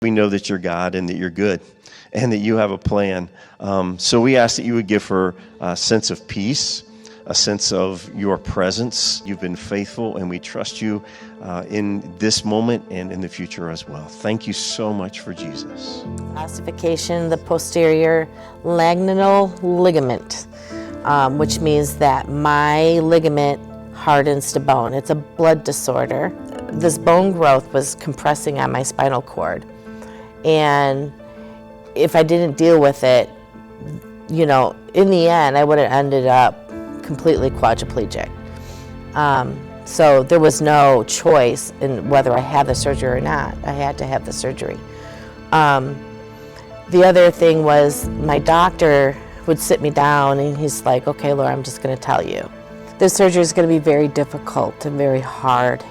We know that you're God and that you're good and that you have a plan. So we ask that you would give her a sense of peace, a sense of your presence. You've been faithful, and we trust you in this moment and in the future as well. Thank you so much for Jesus. Ossification, the posterior langlinal ligament, which means that my ligament hardens to bone. It's a blood disorder. This bone growth was compressing on my spinal cord. And if I didn't deal with it, you know, in the end, I would have ended up completely quadriplegic. So there was no choice in whether I had the surgery or not. I had to have the surgery. The other thing was my doctor would sit me down and he's like, okay, Laura, I'm just going to tell you. This surgery is going to be very difficult and very hard.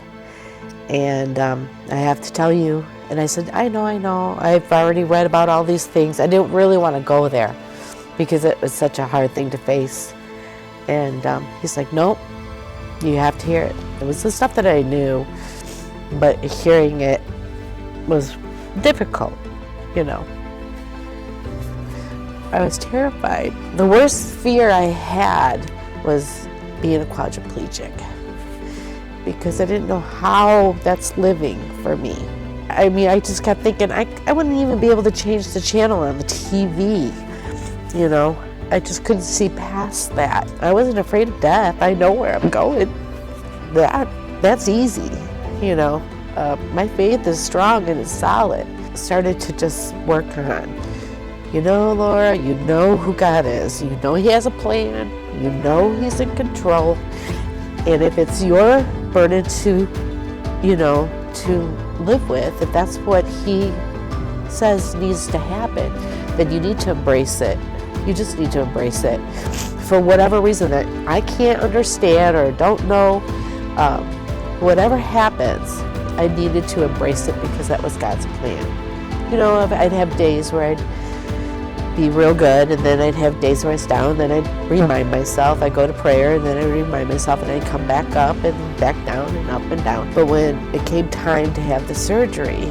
And I have to tell you. And I said, I know. I've already read about all these things. I didn't really want to go there because it was such a hard thing to face. And he's like, nope, you have to hear it. It was the stuff that I knew, but hearing it was difficult, you know. I was terrified. The worst fear I had was being a quadriplegic because I didn't know how that's living for me. I mean, I just kept thinking I wouldn't even be able to change the channel on the TV, you know. I just couldn't see past that. I wasn't afraid of death. I know where I'm going. That's easy, you know. My faith is strong and it's solid. I started to just work on, you know, Laura, you know who God is. You know He has a plan. You know He's in control. And if it's your burden to, you know, to live with, if that's what He says needs to happen, then you need to embrace it. You just need to embrace it. For whatever reason that I can't understand or don't know, whatever happens, I needed to embrace it because that was God's plan. You know, I'd have days where I'd be real good, and then I'd have days where I was down, and then I'd remind myself, I'd go to prayer, and then I'd remind myself, and I'd come back up and back down and up and down. But when it came time to have the surgery,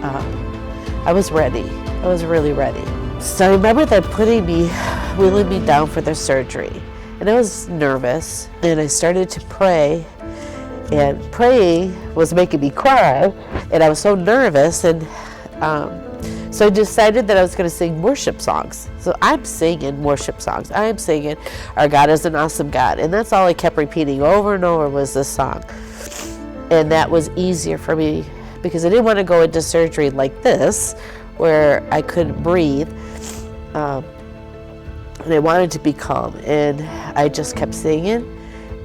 I was ready. I was really ready. So I remember them wheeling me down for the surgery. And I was nervous, and I started to pray. And praying was making me cry, and I was so nervous. And so I decided that I was going to sing worship songs. So I'm singing worship songs. I am singing, our God is an awesome God. And that's all I kept repeating over and over was this song. And that was easier for me because I didn't want to go into surgery like this, where I couldn't breathe. And I wanted to be calm, and I just kept singing.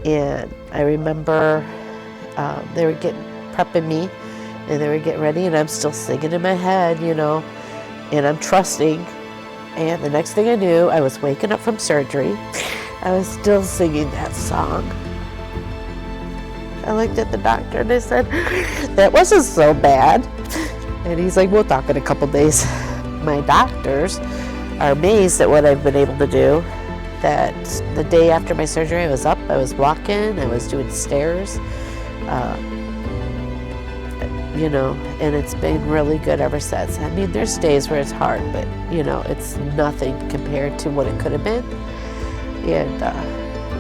And I remember they were prepping me, and they were getting ready, and I'm still singing in my head, you know, and I'm trusting. And the next thing I knew, I was waking up from surgery. I was still singing that song. I looked at the doctor and I said, that wasn't so bad. And he's like, we'll talk in a couple days. My doctors are amazed at what I've been able to do. That the day after my surgery, I was up, I was walking, I was doing stairs, you know, and it's been really good ever since. I mean, there's days where it's hard, but, you know, it's nothing compared to what it could have been. And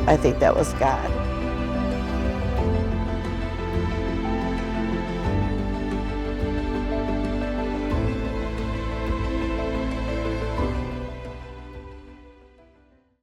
I think that was God.